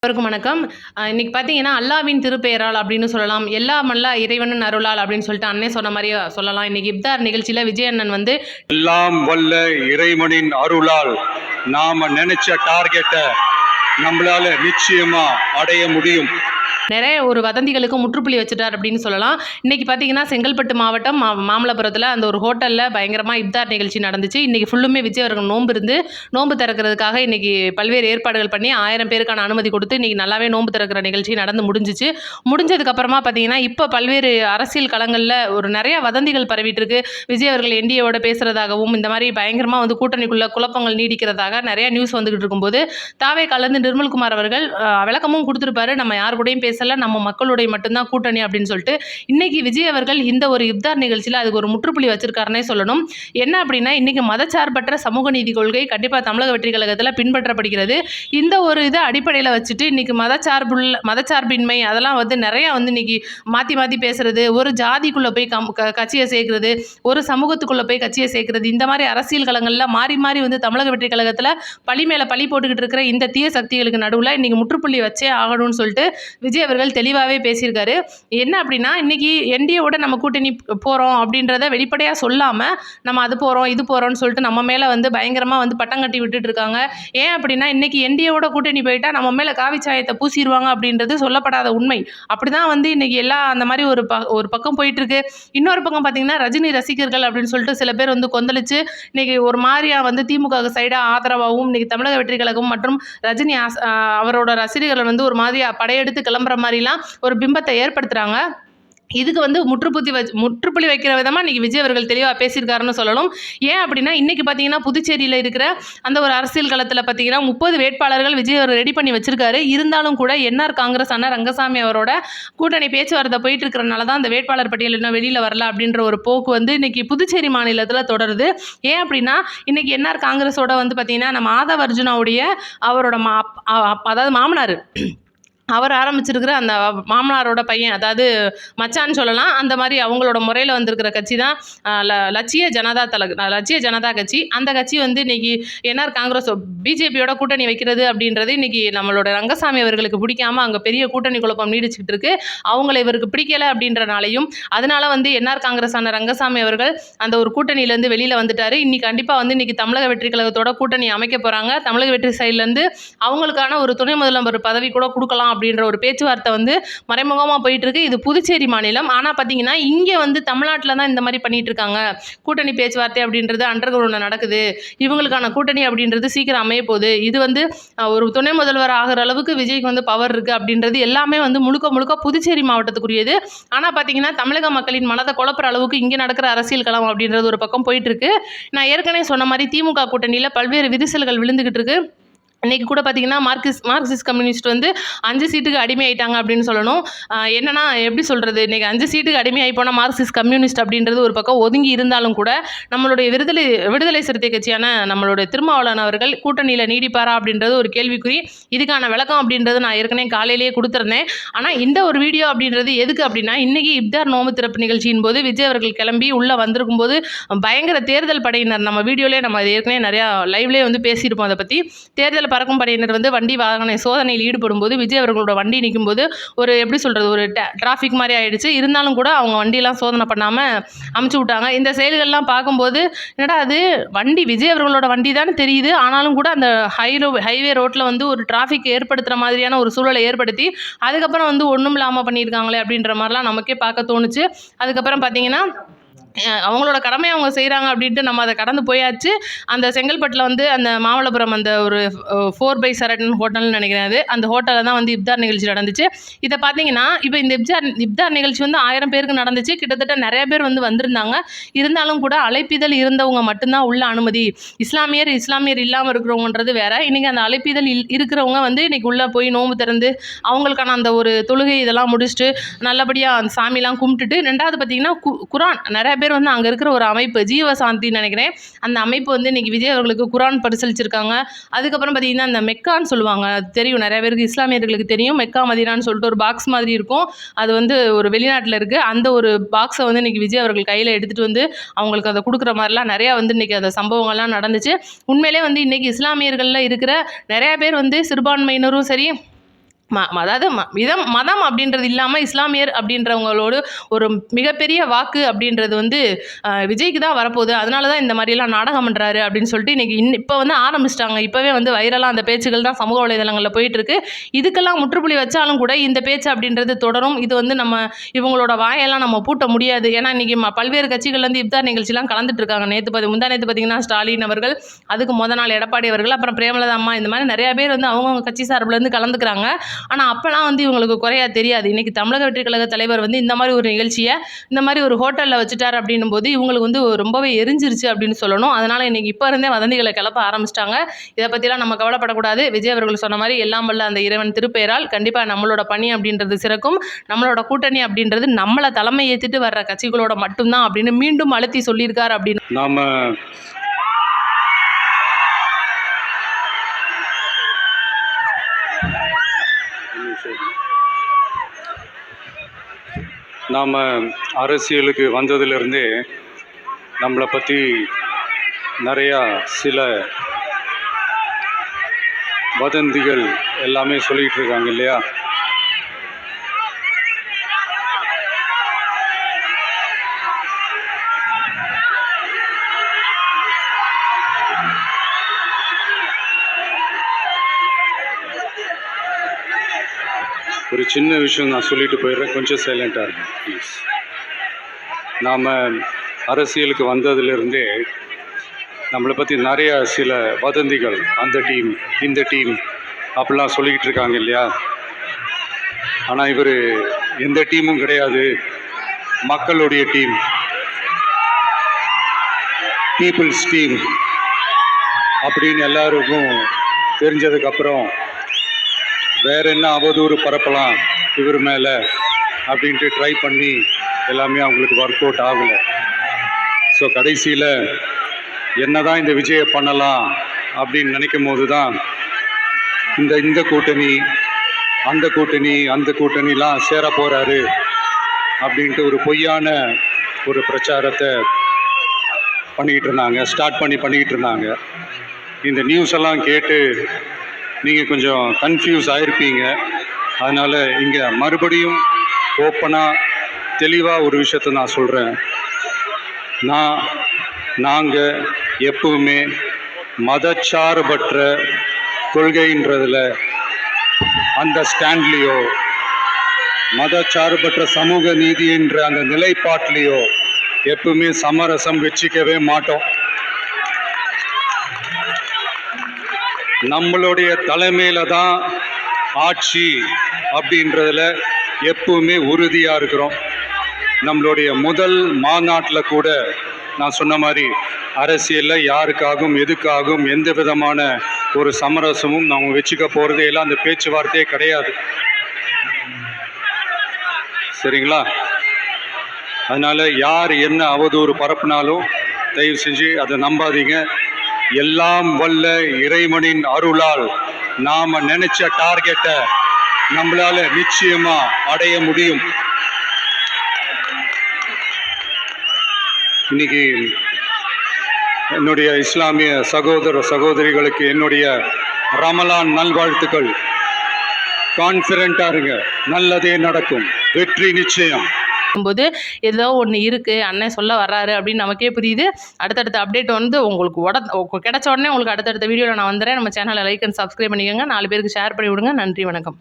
அனைவருக்கும் வணக்கம். இன்னைக்கு பார்த்தீங்கன்னா, அல்லாவின் திருப்பெயரால் அப்படின்னு சொல்லலாம். எல்லாம் அல்ல இறைவனின் அருளால் அப்படின்னு சொல்லிட்டு அண்ணே சொன்ன மாரியே சொல்லலாம். இன்னைக்கு இஃப்தார் நிகழ்ச்சியில விஜய் அண்ணன் வந்து எல்லாம் வல்ல இறைவனின் அருளால் நாம நினைச்ச டார்கெட்டை நம்மளால நிச்சயமா அடைய முடியும். நிறைய ஒரு வதந்திகளுக்கு முற்றுப்புள்ளி வச்சுட்டார் அப்படின்னு சொல்லலாம். இன்னைக்கு பார்த்தீங்கன்னா, செங்கல்பட்டு மாவட்டம் மாமல்லபுரத்தில் அந்த ஒரு ஹோட்டலில் பயங்கரமாக இஃப்தார் நிகழ்ச்சி நடந்துச்சு. இன்னைக்கு ஃபுல்லுமே விஜய் அவர்கள் நோன்பு இருந்து நோன்பு திறக்கிறதுக்காக இன்னைக்கு பல்வேறு ஏற்பாடுகள் பண்ணி 1000 பேருக்கான அனுமதி கொடுத்து இன்னைக்கு நல்லாவே நோன்பு திறக்கிற நிகழ்ச்சி நடந்து முடிஞ்சிச்சு. முடிஞ்சதுக்கப்புறமா பார்த்தீங்கன்னா, இப்போ பல்வேறு அரசியல் களங்களில் ஒரு நிறைய வதந்திகள் பரவிட்டு இருக்கு. விஜய் அவர்கள் என்டிஏவோட பேசுறதாகவும் இந்த மாதிரி பயங்கரமாக வந்து கூட்டணிக்குள்ள குழப்பங்கள் நீடிக்கிறதாக நிறைய நியூஸ் வந்துகிட்டு இருக்கும்போது தாவே கலந்து நிர்மல்குமார் அவர்கள் விளக்கமும் கொடுத்துருப்பாரு. நம்ம யார் கூடயும் பேசல, நம்ம மக்களுடைய மட்டும்தான் கூட்டணி அப்படின்னு சொல்லிட்டு இன்னைக்கு விஜய் அவர்கள் இந்த ஒரு இஃப்தார் நிகழ்ச்சியில் அதுக்கு ஒரு முற்றுப்புள்ளி வச்சிருக்காருன்னே சொல்லணும். என்ன அப்படின்னா, இன்னைக்கு மதச்சார்பற்ற சமூக நீதி கொள்கை கண்டிப்பாக தமிழக வெற்றி கழகத்தில் பின்பற்றப்படுகிறது. இந்த ஒரு இதை அடிப்படையில் வச்சுட்டு இன்னைக்கு மதச்சார்பின்மை அதெல்லாம் வந்து நிறைய வந்து இன்னைக்கு மாற்றி மாற்றி பேசுறது, ஒரு ஜாதிக்குள்ளே போய் கட்சியை சேர்க்கிறது, ஒரு சமூகத்துக்குள்ளே போய் கட்சியை சேர்க்கிறது, இந்த மாதிரி அரசியல் களங்களில் மாறி மாறி வந்து தமிழக வெற்றி கழகத்தில் பழி மேலே பழி போட்டுக்கிட்டு இருக்கிற இந்த தீய சக்திகளுக்கு நடுவில் இன்னைக்கு முற்றுப்புள்ளி வச்சே ஆகணும்னு சொல்லிட்டு விஜய் அவர்கள் தெளிவாகவே பேசியிருக்காரு. என்ன அப்படின்னா, இன்னைக்கு என்டிஏவோட நம்ம கூட்டணி போகிறோம் அப்படின்றத வெளிப்படையாக சொல்லாமல் நம்ம அது போகிறோம் இது போகிறோம்னு சொல்லிட்டு நம்ம மேலே வந்து பயங்கரமாக வந்து பட்டம் கட்டி விட்டுட்டு இருக்காங்க. ஏன் அப்படின்னா, இன்னைக்கு என்டிஏவோட கூட்டணி போயிட்டா நம்ம மேலே காவிச்சாயத்தை பூசிடுவாங்க அப்படின்றது சொல்லப்படாத உண்மை. அப்படிதான் வந்து இன்னைக்கு எல்லாம் அந்த மாதிரி ஒரு பக்கம் போயிட்டு இருக்கு. இன்னொரு பக்கம் பார்த்தீங்கன்னா, ரஜினி ரசிகர்கள் அப்படின்னு சொல்லிட்டு சில பேர் வந்து கொந்தளிச்சு இன்னைக்கு ஒரு மாதிரியா வந்து திமுக சைடாக ஆதரவாகவும் இன்னைக்கு தமிழக வெற்றி கழகம் மற்றும் ரஜினி அவரோட ரசிகர்கள் வந்து ஒரு மாதிரியா படையெடுத்து கிளம்புற மாதிரிலாம் ஒரு பிம்பத்தை ஏற்படுத்துகிறாங்க. இதுக்கு வந்து முற்றுப்புள்ளி வைக்கிற விதமாக இன்றைக்கி விஜய் அவர்கள் தெளிவாக பேசியிருக்காருன்னு சொல்லணும். ஏன் அப்படின்னா, இன்றைக்கி பார்த்தீங்கன்னா புதுச்சேரியில் இருக்கிற அந்த ஒரு அரசியல் களத்தில் பார்த்தீங்கன்னா 30 வேட்பாளர்கள் விஜய் அவர் ரெடி பண்ணி வச்சிருக்காரு. இருந்தாலும் கூட என்ஆர் காங்கிரஸ் அண்ணா ரங்கசாமி அவரோட கூட்டணி பேச்சுவார்த்தை போயிட்டு இருக்கிறனால தான் அந்த வேட்பாளர் பட்டியல் இன்னும் வெளியில் வரல அப்படின்ற ஒரு போக்கு வந்து இன்றைக்கி புதுச்சேரி மாநிலத்தில் தொடருது. ஏன் அப்படின்னா, இன்றைக்கி என்ஆர் காங்கிரஸோட வந்து பார்த்தீங்கன்னா நம்ம ஆதவ் அர்ஜுனாவுடைய அவரோட அதாவது மாமனார் அவர் ஆரம்பிச்சிருக்கிற அந்த மாமனாரோட பையன், அதாவது மச்சான்னு சொல்லலாம், அந்த மாதிரி அவங்களோட முறையில் வந்திருக்கிற கட்சி தான் லட்சிய ஜனதா கட்சி. அந்த கட்சி வந்து இன்னைக்கு என்ஆர் காங்கிரஸ் பிஜேபியோட கூட்டணி வைக்கிறது அப்படின்றது இன்னைக்கு நம்மளோட ரங்கசாமி அவர்களுக்கு பிடிக்காம அங்கே பெரிய கூட்டணி குழப்பம் நீடிச்சுக்கிட்டு இருக்கு. அவங்கள இவருக்கு பிடிக்கலை அப்படின்றனாலையும் அதனால வந்து என்ஆர் காங்கிரஸ் ஆன ரங்கசாமி அவர்கள் அந்த ஒரு கூட்டணியிலேருந்து வெளியில் வந்துட்டாரு. இன்னைக்கு கண்டிப்பாக வந்து இன்னைக்கு தமிழக வெற்றி கழகத்தோட கூட்டணி அமைக்க போகிறாங்க. தமிழக வெற்றி சைட்லேருந்து அவங்களுக்கான ஒரு துணை முதலமைச்சர் பதவி கூட கொடுக்கலாம் அப்படின்ற ஒரு பேச்சுவார்த்தை வந்து மறைமுகமாக போயிட்டு இருக்கு. இது புதுச்சேரி மாநிலம். ஆனால் பார்த்தீங்கன்னா, இங்கே வந்து தமிழ்நாட்டில் தான் இந்த மாதிரி பண்ணிட்டு இருக்காங்க. கூட்டணி பேச்சுவார்த்தை அப்படின்றது அண்டர் கிரவுண்டில் நடக்குது. இவங்களுக்கான கூட்டணி அப்படின்றது சீக்கிரம் அமைய போகுது. இது வந்து ஒரு துணை முதல்வர் ஆகிற அளவுக்கு விஜய்க்கு வந்து பவர் இருக்குது அப்படின்றது எல்லாமே வந்து முழுக்க முழுக்க புதுச்சேரி மாவட்டத்துக்குரியது. ஆனால் பார்த்தீங்கன்னா, தமிழக மக்களின் மனதை குழப்புற அளவுக்கு இங்கே நடக்கிற அரசியல் களம் அப்படின்றது ஒரு பக்கம் போயிட்டு இருக்கு. நான் ஏற்கனவே சொன்ன மாதிரி திமுக கூட்டணியில் பல்வேறு விரிசல்கள் விழுந்துகிட்டு இருக்கு. இன்றைக்கி கூட பார்த்திங்கன்னா மார்க்சிஸ்ட் கம்யூனிஸ்ட் வந்து 5 சீட்டுக்கு அடிமையாயிட்டாங்க அப்படின்னு சொல்லணும். என்னென்னா எப்படி சொல்கிறது, இன்றைக்கி 5 சீட்டுக்கு அடிமையாகி போனால் மார்க்சிஸ்ட் கம்யூனிஸ்ட் அப்படின்றது ஒரு பக்கம் ஒதுங்கி இருந்தாலும் கூட நம்மளுடைய விடுதலை சிறுத்தை கட்சியான நம்மளுடைய திருமாவளவன் அவர்கள் கூட்டணியில் நீடிப்பாரா அப்படின்றது ஒரு கேள்விக்குறி. இதுக்கான விளக்கம் அப்படின்றது நான் ஏற்கனவே காலையிலேயே கொடுத்துருந்தேன். ஆனால் இந்த ஒரு வீடியோ அப்படின்றது எதுக்கு அப்படின்னா, இன்றைக்கி இஃப்தார் நோம்பு திறப்பு நிகழ்ச்சியின் போது விஜய் அவர்கள் கிளம்பி உள்ளே வந்திருக்கும் போது பயங்கர தேர்தல் படையினர், நம்ம வீடியோலேயே நம்ம ஏற்கனவே நிறையா லைவ்லேயே வந்து பேசியிருப்போம் அதை பற்றி. தேர்தல் பறக்கும் படையினர் வந்து வண்டி வாகன சோதனையில் ஈடுபடும் போது விஜய் அவர்களோட வண்டி நிற்கும் போது ஒரு எப்படி சொல்கிறது, ஒரு டிராஃபிக் மாதிரி ஆயிடுச்சு. இருந்தாலும் கூட அவங்க வண்டியெல்லாம் சோதனை பண்ணாமல் அமுச்சு விட்டாங்க. இந்த செயல்கள்லாம் பார்க்கும்போது என்னடா அது வண்டி விஜய் அவர்களோட வண்டி தான் தெரியுது, ஆனாலும் கூட அந்த ஹைவே ரோட்டில் வந்து ஒரு டிராஃபிக் ஏற்படுத்துகிற மாதிரியான ஒரு சூழலை ஏற்படுத்தி அதுக்கப்புறம் வந்து ஒன்றும் இல்லாமல் பண்ணியிருக்காங்களே அப்படின்ற மாதிரிலாம் நமக்கே பார்க்க தோணுச்சு. அதுக்கப்புறம் பார்த்தீங்கன்னா, அவங்களோட கடமையை அவங்க செய்கிறாங்க அப்படின்ட்டு நம்ம அதை கடந்து போயாச்சு. அந்த செங்கல்பட்டில் வந்து அந்த மாமல்லபுரம் அந்த ஒரு 4/7 ஹோட்டல்னு நினைக்கிறேன், அது அந்த ஹோட்டலில் தான் வந்து இஃப்தார் நிகழ்ச்சி நடந்துச்சு. இதை பார்த்தீங்கன்னா, இப்போ இந்த இஃப்தார் நிகழ்ச்சி வந்து 1000 பேருக்கு நடந்துச்சு. கிட்டத்தட்ட நிறைய பேர் வந்து வந்திருந்தாங்க. இருந்தாலும் கூட அழைப்பிதழ் இருந்தவங்க மட்டும்தான் உள்ள அனுமதி. இஸ்லாமியர் இல்லாமல் இருக்கிறவங்கன்றது வேற. இன்றைக்கி அந்த அழைப்பிதழ் இருக்கிறவங்க வந்து இன்றைக்கி உள்ளே போய் நோம்பு திறந்து அவங்களுக்கான அந்த ஒரு தொழுகை இதெல்லாம் முடிச்சுட்டு நல்லபடியாக அந்த சாமிலாம் கும்பிட்டுட்டு, ரெண்டாவது பார்த்தீங்கன்னா குரான் நிறைய பேர் வந்து அங்கே இருக்கிற ஒரு அமைப்பு ஜீவசாந்தின்னு நினைக்கிறேன், அந்த அமைப்பு வந்து இன்றைக்கி விஜய் அவர்களுக்கு குரான் பரிசளிச்சிருக்காங்க. அதுக்கப்புறம் பார்த்தீங்கன்னா அந்த மெக்கான்னு சொல்லுவாங்க, அது தெரியும் நிறைய பேருக்கு, இஸ்லாமியர்களுக்கு தெரியும். மெக்கா மதீனான்னு சொல்லிட்டு ஒரு பாக்ஸ் மாதிரி இருக்கும். அது வந்து ஒரு வெளிநாட்டில் இருக்குது. அந்த ஒரு பாக்ஸை வந்து இன்றைக்கி விஜய் அவர்கள் கையில் எடுத்துகிட்டு வந்து அவங்களுக்கு அதை கொடுக்குற மாதிரிலாம் நிறையா வந்து இன்றைக்கி அந்த சம்பவங்கள்லாம் நடந்துச்சு. உண்மையிலே வந்து இன்றைக்கி இஸ்லாமியர்களில் இருக்கிற நிறையா பேர் வந்து சிறுபான்மையினரும் சரி அதாவது மதம் அப்படின்றது இல்லாமல் இஸ்லாமியர் அப்படின்றவங்களோடு ஒரு மிகப்பெரிய வாக்கு அப்படின்றது வந்து விஜய்க்கு தான் வரப்போகுது. அதனால தான் இந்த மாதிரிலாம் நாடகம் பண்ணுறாரு அப்படின்னு சொல்லிட்டு இன்றைக்கி இப்போ வந்து ஆரம்பிச்சிட்டாங்க. இப்போவே வந்து வைரலாக அந்த பேச்சுகள் தான் சமூக வலைதளங்களில் போயிட்டுருக்கு. இதுக்கெல்லாம் முற்றுப்புள்ளி வச்சாலும் கூட இந்த பேச்சு அப்படின்றது தொடரும். இது வந்து இவங்களோட வாயெல்லாம் நம்ம பூட்ட முடியாது. ஏன்னா இன்றைக்கி பல்வேறு கட்சிகள்லேருந்து இஃப்தார் நிகழ்ச்சிலாம் கலந்துட்டு இருக்காங்க. முந்தா நேற்று பார்த்தீங்கன்னா ஸ்டாலின் அவர்கள், அதுக்கு நாள் எடப்பாடி அவர்கள், அப்புறம் பிரேமலதா அம்மா, இந்த மாதிரி நிறையா பேர் வந்து அவங்கவுங்க கட்சி சார்பிலேருந்து கலந்துக்கிறாங்க. ஆனால் அப்போலாம் வந்து இவங்களுக்கு குறையா தெரியாது. இன்றைக்கி தமிழக வெற்றி கழக தலைவர் வந்து இந்த மாதிரி ஒரு நிகழ்ச்சியை இந்த மாதிரி ஒரு ஹோட்டலில் வச்சுட்டார் அப்படின்னும் போது இவங்களுக்கு வந்து ரொம்பவே எரிஞ்சிருச்சு அப்படின்னு சொல்லணும். அதனால் இன்றைக்கி இப்போ இருந்தே வதந்திகளை கிளப்ப ஆரம்பிச்சிட்டாங்க. இதை பற்றிலாம் நம்ம கவலைப்படக்கூடாது. விஜய் அவர்கள் சொன்ன மாதிரி எல்லாம் வல்ல அந்த இறைவன் திருப்பெயரால் கண்டிப்பாக நம்மளோட பணி அப்படின்றது சிறக்கும். நம்மளோட கூட்டணி அப்படின்றது நம்மளை தலைமை ஏற்றிட்டு வர்ற கட்சிகளோட மட்டும்தான் அப்படின்னு மீண்டும் அழுத்தி சொல்லியிருக்கார் அப்படின்னு நாம் அரசியலுக்கு வந்ததிலிருந்தே நம்மளை பற்றி நிறையா சில வதந்திகள் எல்லாமே சொல்லிகிட்டு இருக்காங்க இல்லையா? ஒரு சின்ன விஷயம் நான் சொல்லிட்டு போயிடுறேன், கொஞ்சம் சைலண்ட்டாக இருக்கும் ப்ளீஸ். நாம் அரசியலுக்கு வந்ததுலேருந்தே நம்மளை பற்றி நிறையா சில வதந்திகள், அந்த டீம் இந்த டீம் அப்படிலாம் சொல்லிக்கிட்டு இருக்காங்க இல்லையா? ஆனால் இவர் எந்த டீமும் கிடையாது, மக்களுடைய டீம், பீப்புள்ஸ் டீம் அப்படின்னு எல்லாருக்கும் தெரிஞ்சதுக்கப்புறம் வேற என்ன அவதூறு பரப்பலாம் இவர் மேலே அப்படின்ட்டு ட்ரை பண்ணி எல்லாமே அவங்களுக்கு ஒர்க் அவுட் ஆகலை. ஸோ கடைசியில் என்ன தான் இந்த விஜயை பண்ணலாம் அப்படின்னு நினைக்கும் போது தான் இந்த கூட்டணி அந்த கூட்டணிலாம் சேர போகிறாரு அப்படின்ட்டு ஒரு பொய்யான ஒரு பிரச்சாரத்தை பண்ணிக்கிட்டு இருந்தாங்க. இந்த நியூஸ் எல்லாம் கேட்டு நீங்கள் கொஞ்சம் கன்ஃபியூஸ் ஆகிருப்பீங்க. அதனால் இங்கே மறுபடியும் ஓப்பனாக தெளிவாக ஒரு விஷயத்தை நான் சொல்கிறேன். நாங்கள் எப்பவுமே மதச்சார்பற்ற கொள்கைன்றதில் அந்த ஸ்டாண்ட்லேயோ மதச்சார்பற்ற சமூக நீதி என்ற அந்த நிலைப்பாட்டிலேயோ எப்பவுமே சமரசம் வச்சுக்கவே மாட்டோம். நம்மளுடைய தலைமையில தான் ஆட்சி அப்படின்றதுல எப்பவுமே உறுதியாக இருக்கிறோம். நம்மளுடைய முதல் மாநாட்டில் கூட நான் சொன்ன மாதிரி அரசியலில் யாருக்காகவும் எதுக்காகவும் எந்த விதமான ஒரு சமரசமும் நம்ம வச்சுக்க போகிறதே இல்லை, அந்த பேச்சுவார்த்தையே கிடையாது. சரிங்களா? அதனால் யார் என்ன அவதூறு பரப்புனாலும் தயவு செஞ்சு அதை நம்பாதீங்க. எல்லாம் வல்ல இறைவனின் அருளால் நாம் நினைச்ச டார்கெட்டை நம்மளால நிச்சயமா அடைய முடியும். இன்னைக்கு என்னுடைய இஸ்லாமிய சகோதர சகோதரிகளுக்கு என்னுடைய ரமலான் நல்வாழ்த்துக்கள். கான்ஃபிடென்ட்டாக இருங்க, நல்லதே நடக்கும், வெற்றி நிச்சயம். போது ஏதோ ஒன்று இருக்குது, அண்ணன் சொல்ல வர்றாரு அப்படின்னு நமக்கே புரியுது. அடுத்தடுத்த அப்டேட் வந்து உங்களுக்கு கிடைச்ச உடனே உங்களுக்கு அடுத்தடுத்த வீடியோவில் நான் வந்துடுறேன். நம்ம சேனலை லைக் அண்ட் சப்ஸ்கிரைப் பண்ணிக்கோங்க, 4 பேருக்கு ஷேர் பண்ணி விடுங்க. நன்றி, வணக்கம்.